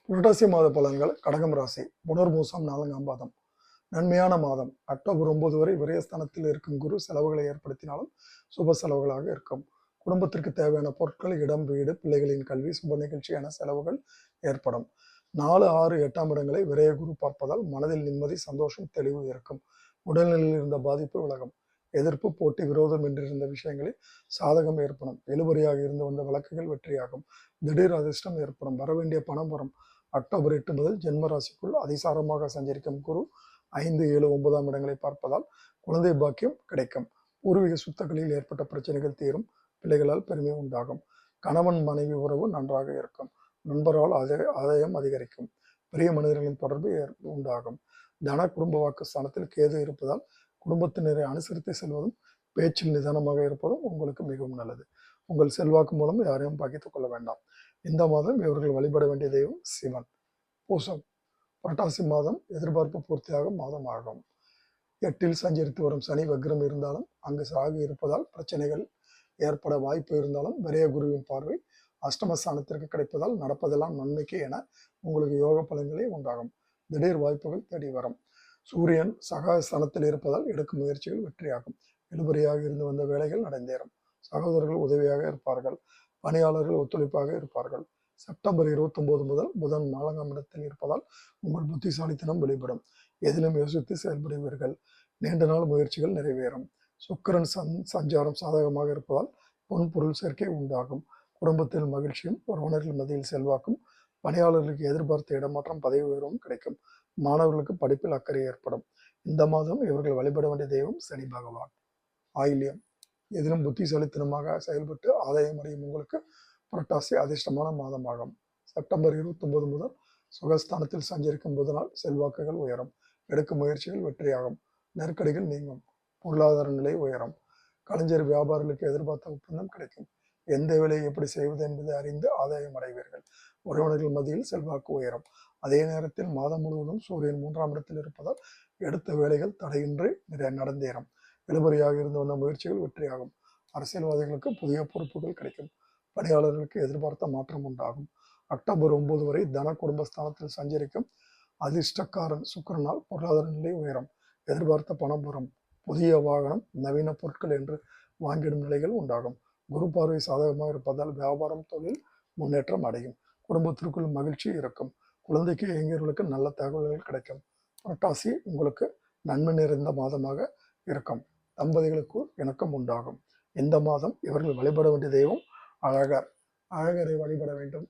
புரட்டாசி மாத பலன்கள். கடகம் ராசி. புனர்பூசம் 4ஆம் பாதம். நன்மையான மாதம். அக்டோபர் 9 வரை விரயஸ்தானத்தில் இருக்கும் குரு செலவுகளை ஏற்படுத்தினாலும் சுப செலவுகளாக இருக்கும். குடும்பத்திற்கு தேவையான பொருட்கள், இடம், வீடு, பிள்ளைகளின் கல்வி, சுப நிகழ்ச்சியான செலவுகள் ஏற்படும். 4, 6, 8ஆம் இடங்களை விரய குரு பார்ப்பதால் மனதில் நிம்மதி, சந்தோஷம், தெளிவு இருக்கும். உடல்நிலையில் இருந்த பாதிப்பு விலகும். எதிர்ப்பு, போட்டி, விரோதம் என்றிருந்த விஷயங்களில் சாதகம் ஏற்படும். இழுபறியாக இருந்து வந்த வழக்குகள் வெற்றியாகும். திடீர் அதிர்ஷ்டம் ஏற்படும். வரவேண்டிய பணம் வரும். அக்டோபர் 8 முதல் ஜென்ம ராசிக்குள் அதிசாரமாக சஞ்சரிக்கும் குரு 5, 7, 9ஆம் இடங்களை பார்ப்பதால் குழந்தை பாக்கியம் கிடைக்கும். பூர்வீக சொத்துக்களில் ஏற்பட்ட பிரச்சனைகள் தீரும். பிள்ளைகளால் பெருமை உண்டாகும். கணவன் மனைவி உறவு நன்றாக இருக்கும். நண்பரால் ஆதாயம் அதிகரிக்கும். பெரிய மனிதர்களின் தொடர்பு உண்டாகும். தன குடும்ப வாக்கு ஸ்தானத்தில் கேது இருப்பதால் குடும்பத்தினரை அனுசரித்து செல்வதும் பேச்சில் நிதானமாக இருப்பதும் உங்களுக்கு மிகவும் நல்லது. உங்கள் செல்வாக்கு மூலம் யாரையும் பகிர்ந்து கொள்ள வேண்டாம். இந்த மாதம் இவர்கள் வழிபட வேண்டிய தெய்வம் சிவன். பூசம். புரட்டாசி மாதம் எதிர்பார்ப்பு பூர்த்தியாகும் மாதம் ஆகும். 8இல் சஞ்சரித்து வரும் சனி வக்ரம் இருந்தாலும் அங்கு ராகு இருப்பதால் பிரச்சனைகள் ஏற்பட வாய்ப்பு இருந்தாலும் விரய குருவின் பார்வை அஷ்டமஸ்தானத்திற்கு கிடைப்பதால் நடப்பதெல்லாம் நன்மைக்கு என உங்களுக்கு யோக பலன்களே உண்டாகும். திடீர் வாய்ப்புகள் தேடி வரும். சூரியன் சகாஸ்தானத்தில் இருப்பதால் எடுக்கும் முயற்சிகள் வெற்றியாகும். இழுபறியாக இருந்து வந்த வேலைகள் நடந்தேறும். சகோதரர்கள் உதவியாக இருப்பார்கள். பணியாளர்கள் ஒத்துழைப்பாக இருப்பார்கள். செப்டம்பர் 29 முதல் புதன் 4ஆம் இடத்தில் இருப்பதால் உங்கள் புத்திசாலித்தனம் வெளிப்படும். எதிலும் யோசித்து செயல்படுவீர்கள். நீண்ட நாள் முயற்சிகள் நிறைவேறும். சுக்கிரன் சஞ்சாரம் சாதகமாக இருப்பதால் பொன் பொருள் சேர்க்கை உண்டாகும். குடும்பத்தில் மகிழ்ச்சியும், உறவினர்கள் மத்தியில் செல்வாக்கும், பணியாளர்களுக்கு எதிர்பார்த்த இடமாற்றம், பதவி உயர்வும் கிடைக்கும். மாணவர்களுக்கு படிப்பில் அக்கறை ஏற்படும். இந்த மாதம் இவர்கள் வழிபட வேண்டிய தெய்வம் சனி பகவான். ஆயில்யம். எதிலும் புத்திசாலித்தனமாக செயல்பட்டு ஆதாயம் அடையும் உங்களுக்கு புரட்டாசி அதிர்ஷ்டமான மாதமாகும். செப்டம்பர் 29 முதல் சுகஸ்தானத்தில் சஞ்சரிக்கும் புதனால் செல்வாக்குகள் உயரும். எடுக்கும் முயற்சிகள் வெற்றியாகும். நெருக்கடிகள் நீங்கும். பொருளாதார நிலை உயரும். கலைஞர் வியாபாரிகளுக்கு எதிர்பார்த்த ஒப்பந்தம் கிடைக்கும். எந்த வேலையை எப்படி செய்வது என்பதை அறிந்து ஆதாயம் அடைவீர்கள். உறவினர்கள் மத்தியில் செல்வாக்கு உயரும். அதே நேரத்தில் மாதம் முழுவதும் சூரியன் 3ஆம் இடத்தில் இருப்பதால் எடுத்த வேலைகள் தடையின்றி நடந்தேறும். இழுபறியாக இருந்து வந்த முயற்சிகள் வெற்றியாகும். அரசியல்வாதிகளுக்கு புதிய பொறுப்புகள் கிடைக்கும். பணியாளர்களுக்கு எதிர்பார்த்த மாற்றம் உண்டாகும். அக்டோபர் 9 வரை தன குடும்பஸ்தானத்தில் சஞ்சரிக்கும் அதிர்ஷ்டக்காரன் சுக்கிரனால் பொருளாதார நிலை உயரும். எதிர்பார்த்த பணம் வரும். புதிய வாகனம், நவீன பொருட்கள் என்று வாங்கிடும் நிலைகள் உண்டாகும். குரு பார்வை சாதகமாக இருப்பதால் வியாபாரம், தொழில் முன்னேற்றம் அடையும். குடும்பத்திற்குள் மகிழ்ச்சி இருக்கும். குழந்தைக்கு இளைஞர்களுக்கு நல்ல தகவல்கள் கிடைக்கும். புரட்டாசி உங்களுக்கு நன்மை நிறைந்த மாதமாக இருக்கும். தம்பதிகளுக்குள் இணக்கம் உண்டாகும். இந்த மாதம் இவர்கள் வழிபட வேண்டிய தெய்வம் அழகர். அழகரை வழிபட வேண்டும்.